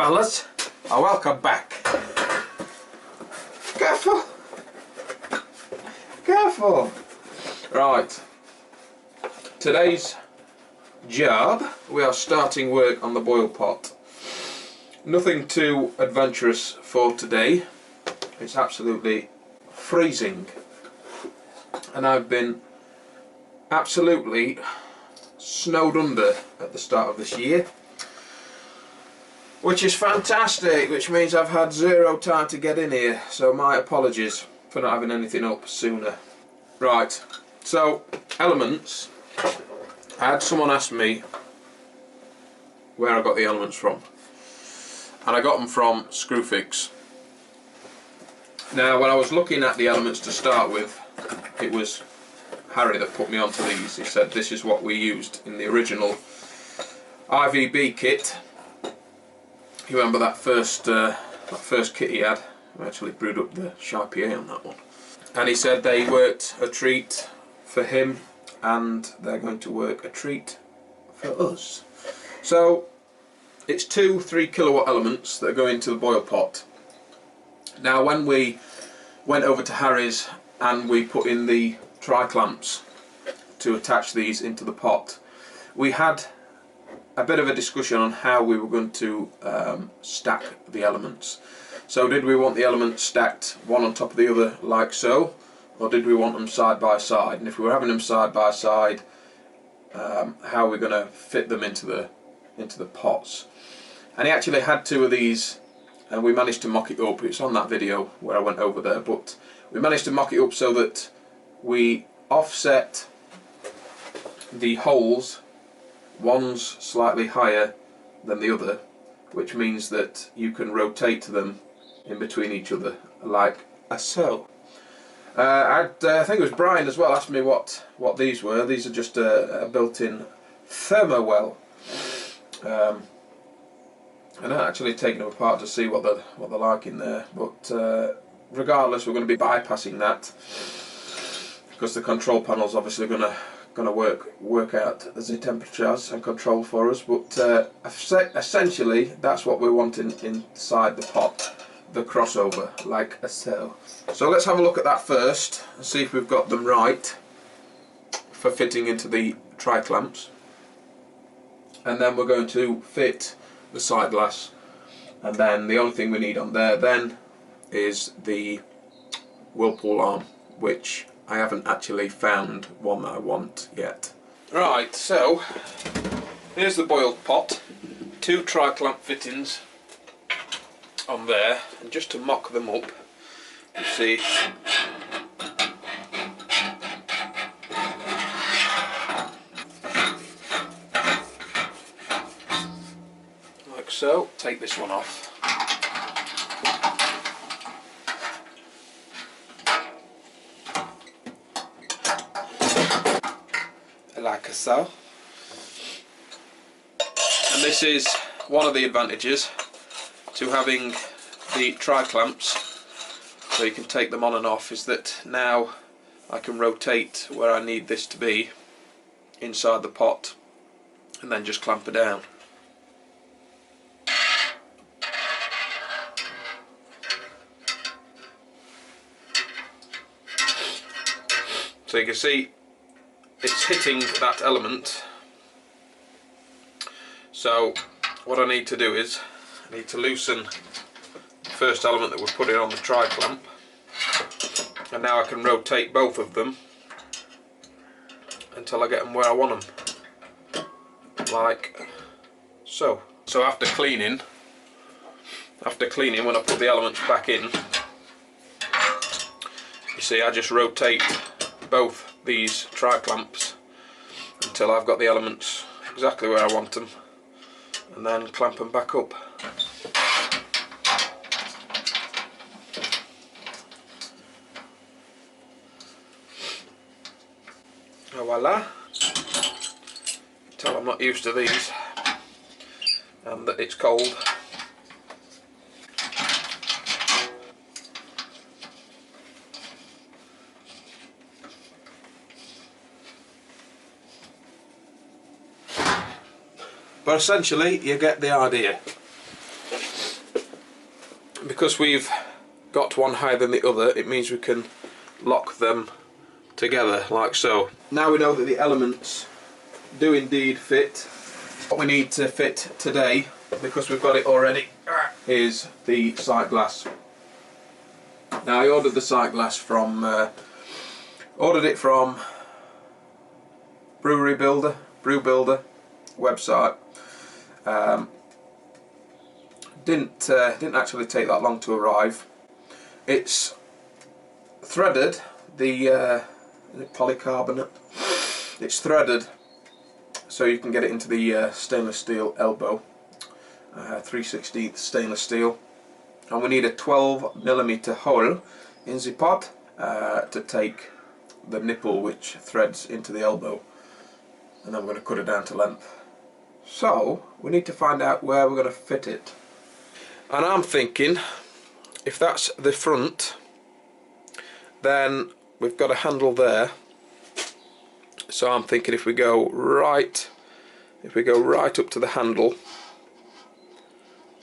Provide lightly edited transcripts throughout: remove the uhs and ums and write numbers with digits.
fellas, welcome back. Careful! Careful! Right, today's job, we are starting work on the boil pot. Nothing too adventurous for today. It's absolutely freezing and I've been absolutely snowed under at the start of this year, which is fantastic, which means I've had zero time to get in here, so my apologies for not having anything up sooner. Right, so elements. I had someone ask me where I got the elements from, and I got them from Screwfix. Now when I was looking at the elements to start with, it was Harry that put me onto these. He said this is what we used in the original IVB kit. You remember that first kit he had? I actually brewed up the Sharpie on that one. And he said they worked a treat for him and they're going to work a treat for us. So it's 2 3 kilowatt elements that go into the boil pot. Now when we went over to Harry's and we put in the tri-clamps to attach these into the pot, we had a bit of a discussion on how we were going to stack the elements. So did we want the elements stacked one on top of the other like so, or did we want them side by side? And if we were having them side by side, how are we going to fit them into the pots? And he actually had 2 of these and we managed to mock it up. It's on that video where I went over there, but we managed to mock it up so that we offset the holes, one's slightly higher than the other, which means that you can rotate them in between each other like so. I think it was Brian as well asked me what these were. These are just a built-in thermowell. And I've actually taken them apart to see what they're like in there, but regardless, we're going to be bypassing that because the control panel's obviously going to work out the temperatures and control for us. But essentially, that's what we're wanting inside the pot, the crossover, like so. So let's have a look at that first and see if we've got them right for fitting into the tri-clamps, and then we're going to fit the side glass, and then the only thing we need on there then is the whirlpool arm, which I haven't actually found one that I want yet. Right, so here's the boil pot, 2 tri-clamp fittings on there, and just to mock them up, you see like so. Take this one off. Like so. And this is one of the advantages to having the tri-clamps, so you can take them on and off, is that now I can rotate where I need this to be inside the pot and then just clamp it down. So you can see it's hitting that element. So what I need to do is I need to loosen the first element that we're putting on the tri-clamp, and now I can rotate both of them until I get them where I want them, like so. So after cleaning, when I put the elements back in, you see I just rotate both these tri-clamps until I've got the elements exactly where I want them, and then clamp them back up. Oh, voila. Tell I'm not used to these and that it's cold. But essentially you get the idea. because we've got one higher than the other, it means we can lock them together like so. Now we know that the elements do indeed fit. What we need to fit today, because we've got it already, is the sight glass. Now I ordered the sight glass from Brewery Builder, Brew Builder website. Didn't actually take that long to arrive. It's threaded, the polycarbonate. It's threaded, so you can get it into the stainless steel elbow, 3/16 stainless steel, and we need a 12mm hole in the pot to take the nipple which threads into the elbow, and then we're going to cut it down to length. So we need to find out where we're going to fit it, and I'm thinking if that's the front, then we've got a handle there. So I'm thinking if we go right up to the handle,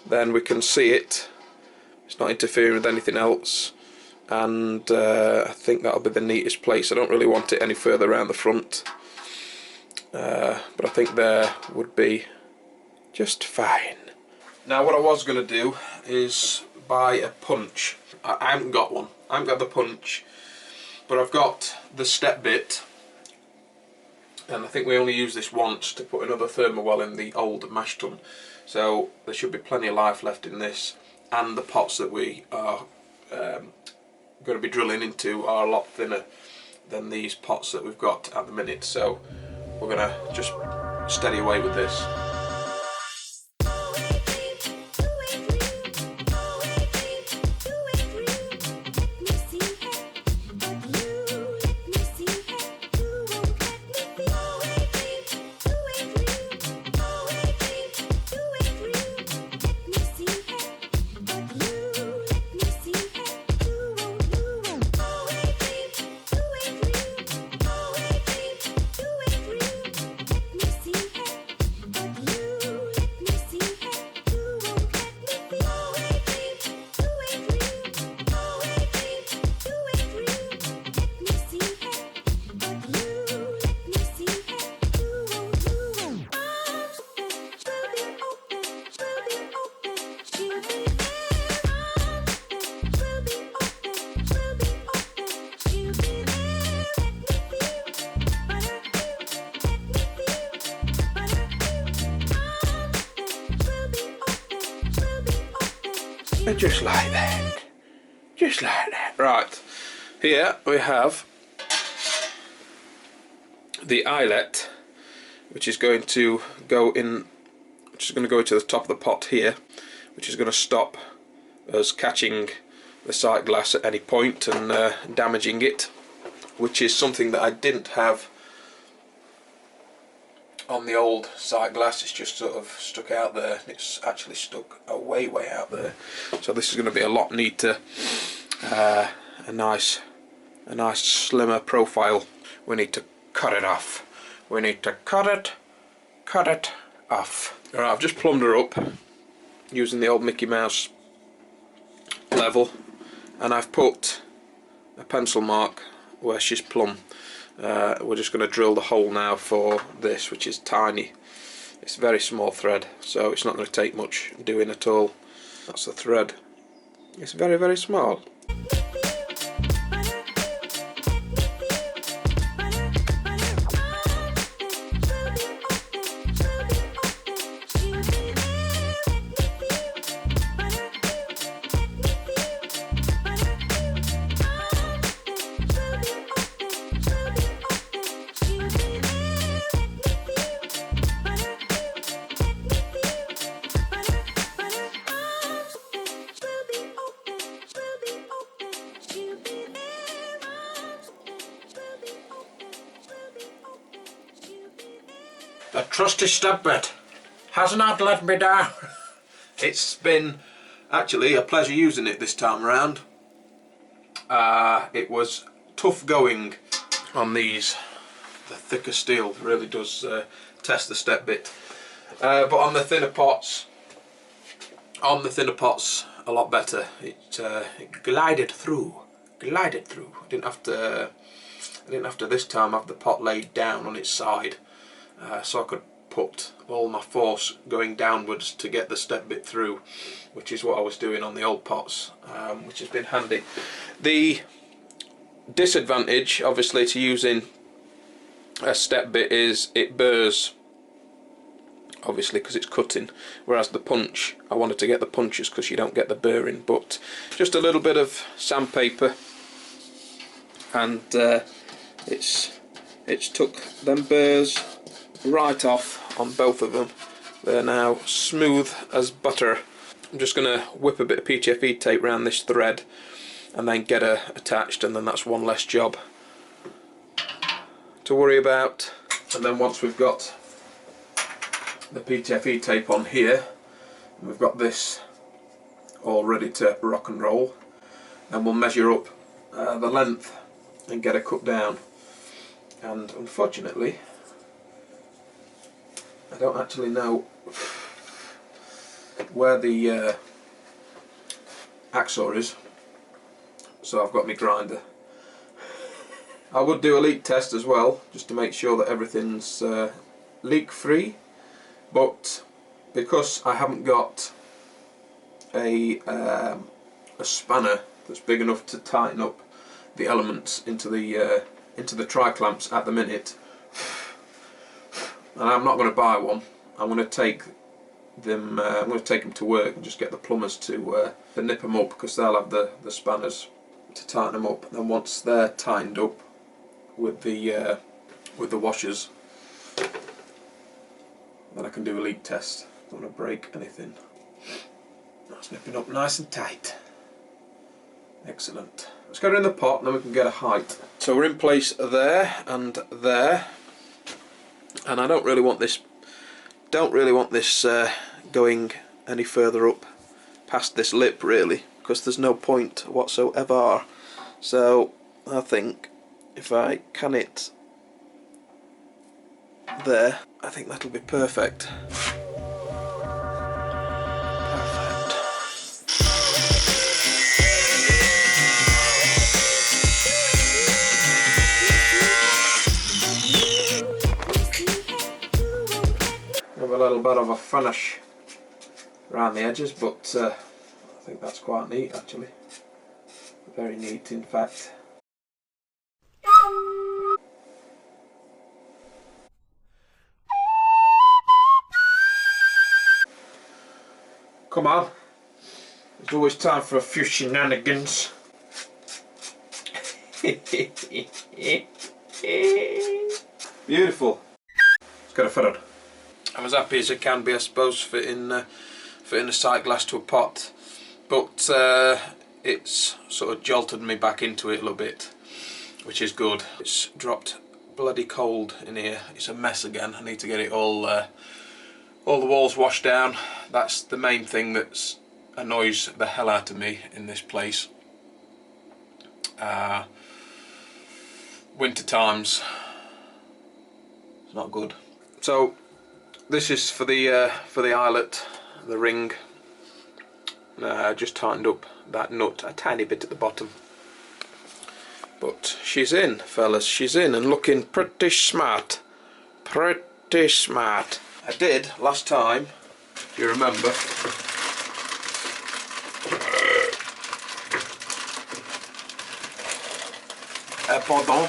then we can see it. It's not interfering with anything else, and I think that'll be the neatest place. I don't really want it any further around the front, but I think there would be just fine. Now what I was going to do is buy a punch. I haven't got one. I haven't got the punch, but I've got the step bit, and I think we only use this once to put another thermowell in the old mash tun, so there should be plenty of life left in this, and the pots that we are going to be drilling into are a lot thinner than these pots that we've got at the minute, so we're going to just steady away with this. Just like that. Just like that. Right. Here we have the eyelet, which is going to go in, which is going to go into the top of the pot here, which is going to stop us catching the sight glass at any point and damaging it, which is something that I didn't have on the old sight glass. It's just sort of stuck out there. It's actually stuck way out there, so this is going to be a lot neater, a nice slimmer profile. We need to cut it off. We need to cut it off. Alright, I've just plumbed her up using the old Mickey Mouse level, and I've put a pencil mark where she's plumb. We're just going to drill the hole now for this, which is tiny. It's very small thread, so it's not going to take much doing at all. That's the thread. It's very small. The trusty step bit has not let me down. It's been actually a pleasure using it this time around. It was tough going on these. The thicker steel really does test the step bit, but on the thinner pots on the thinner pots a lot better. It glided through. I didn't have to this time have the pot laid down on its side, so I could put all my force going downwards to get the step bit through, which is what I was doing on the old pots, which has been handy. The disadvantage, obviously, to using a step bit is it burrs, obviously, because it's cutting, whereas the punch, I wanted to get the punches because you don't get the burring, but just a little bit of sandpaper and it's took them burrs right off on both of them. They're now smooth as butter. I'm just going to whip a bit of PTFE tape around this thread and then get her attached, and then that's one less job to worry about. And then once we've got the PTFE tape on here, and we've got this all ready to rock and roll, then we'll measure up the length and get her cut down. And unfortunately, I don't actually know where the hacksaw is, so I've got my grinder. I would do a leak test as well, just to make sure that everything's leak free, but because I haven't got a spanner that's big enough to tighten up the elements into the tri-clamps at the minute, and I'm not going to buy one. I'm going to take them. I'm going to take them to work and just get the plumbers to nip them up, because they'll have the spanners to tighten them up. And then once they're tightened up with the washers, then I can do a leak test. Don't want to break anything. That's nipping up nice and tight. Excellent. Let's get her in the pot, and then we can get a height. So we're in place there and there, and I don't really want this going any further up past this lip, really, because there's no point whatsoever. So I think if I can it there, I think that'll be perfect. Have a little bit of a finish around the edges, but I think that's quite neat, actually. Very neat, in fact. Come on, there's always time for a few shenanigans. Beautiful. Let's get a fitted. I'm as happy as I can be, I suppose, fitting a sight glass to a pot, but it's sort of jolted me back into it a little bit, which is good. It's dropped bloody cold in here. It's a mess again. I need to get it all the walls washed down. That's the main thing that annoys the hell out of me in this place. Winter times, it's not good. So this is for the eyelet, the ring. Just tightened up that nut a tiny bit at the bottom. But she's in, fellas, she's in, and looking pretty smart. Pretty smart. I did last time, if you remember. Pardon.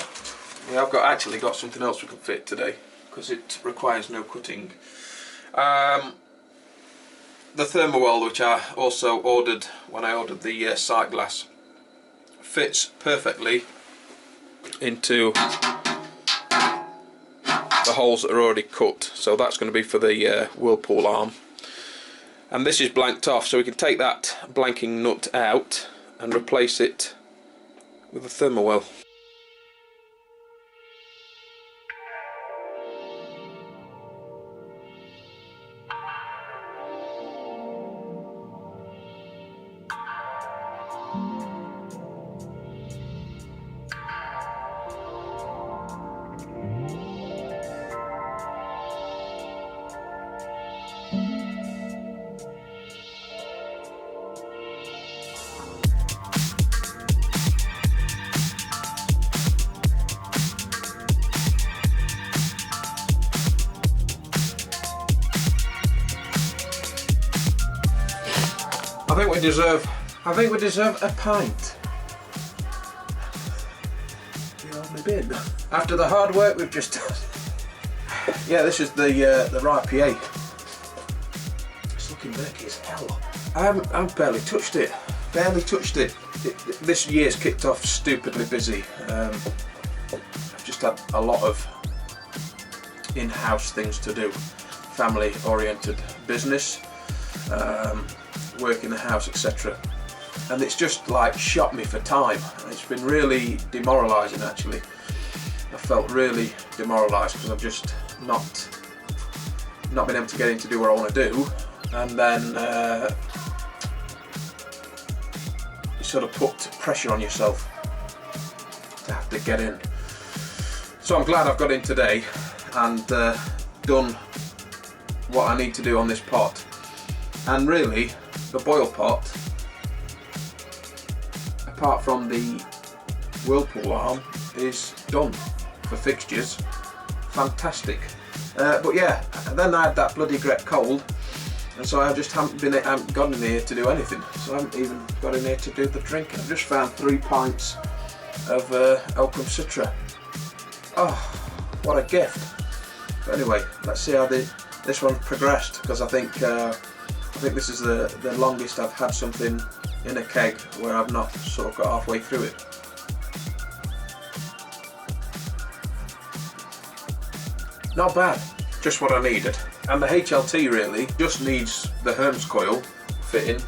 Yeah, I've actually got something else we can fit today, because it requires no cutting. The thermowell, which I also ordered when I ordered the sight glass, fits perfectly into the holes that are already cut. So that's going to be for the whirlpool arm. And this is blanked off, so we can take that blanking nut out and replace it with a thermowell. think we deserve a pint. The only bin. After the hard work we've just done. Yeah, this is the rye PA. It's looking murky as hell. I've barely touched it. Barely touched it. This year's kicked off stupidly busy. I've just had a lot of in-house things to do. Family-oriented business, work in the house, etc. And it's just like shot me for time. It's been really demoralising actually. I felt really demoralised because I've just not been able to get in to do what I want to do, and then you sort of put pressure on yourself to have to get in. So I'm glad I've got in today and done what I need to do on this pot. And really, the boil pot, apart from the whirlpool arm, is done for fixtures. Fantastic. But yeah, then I had that bloody great cold, and so I just haven't gone in here to do anything. So I haven't even got in here to do the drinking. I've just found 3 pints of Elcom Citra. Oh, what a gift. But anyway, let's see how this one progressed, because I think this is the longest I've had something in a keg where I've not sort of got halfway through it. Not bad, just what I needed. And the HLT really just needs the Herms coil fitting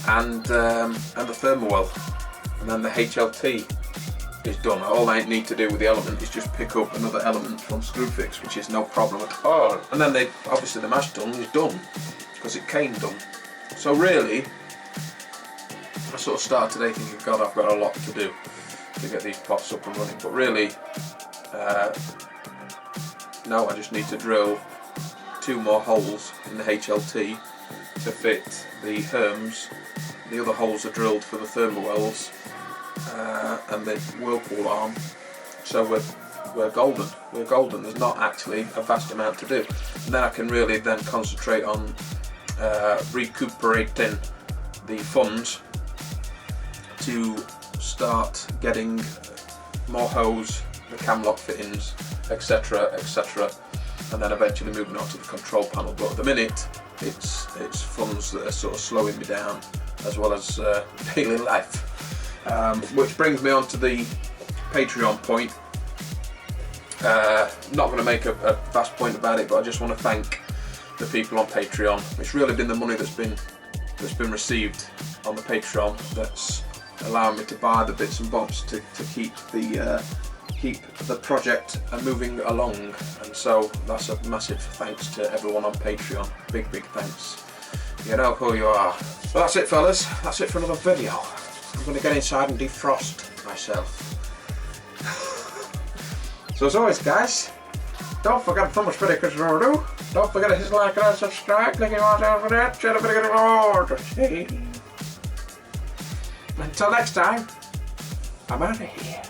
and the thermowell, and then the HLT is done. All I need to do with the element is just pick up another element from Screwfix, which is no problem at all. And then obviously the mash tun is done because it came done. So really, I sort of started today thinking, God, I've got a lot to do to get these pots up and running. But really, no, I just need to drill 2 more holes in the HLT to fit the Herms. The other holes are drilled for the thermowells and the whirlpool arm. So we're golden. We're golden. There's not actually a vast amount to do. And then I can really then concentrate on recuperating the funds to start getting more hose, the cam lock fittings, etc, etc, and then eventually moving on to the control panel. But at the minute it's funds that are sort of slowing me down, as well as daily life, which brings me on to the Patreon point. Not going to make a vast point about it, but I just want to thank the people on Patreon. It's really been the money that's been received on the Patreon that's allowing me to buy the bits and bobs to keep the project moving along, and so that's a massive thanks to everyone on Patreon. Big thanks. You know who you are. Well, that's it, fellas. That's it for another video. I'm going to get inside and defrost myself. So as always, guys, don't forget to thumbs pretty because do. Don't forget to hit like and subscribe. Thank you all for that. Shut up and get Until next time, I'm out of here.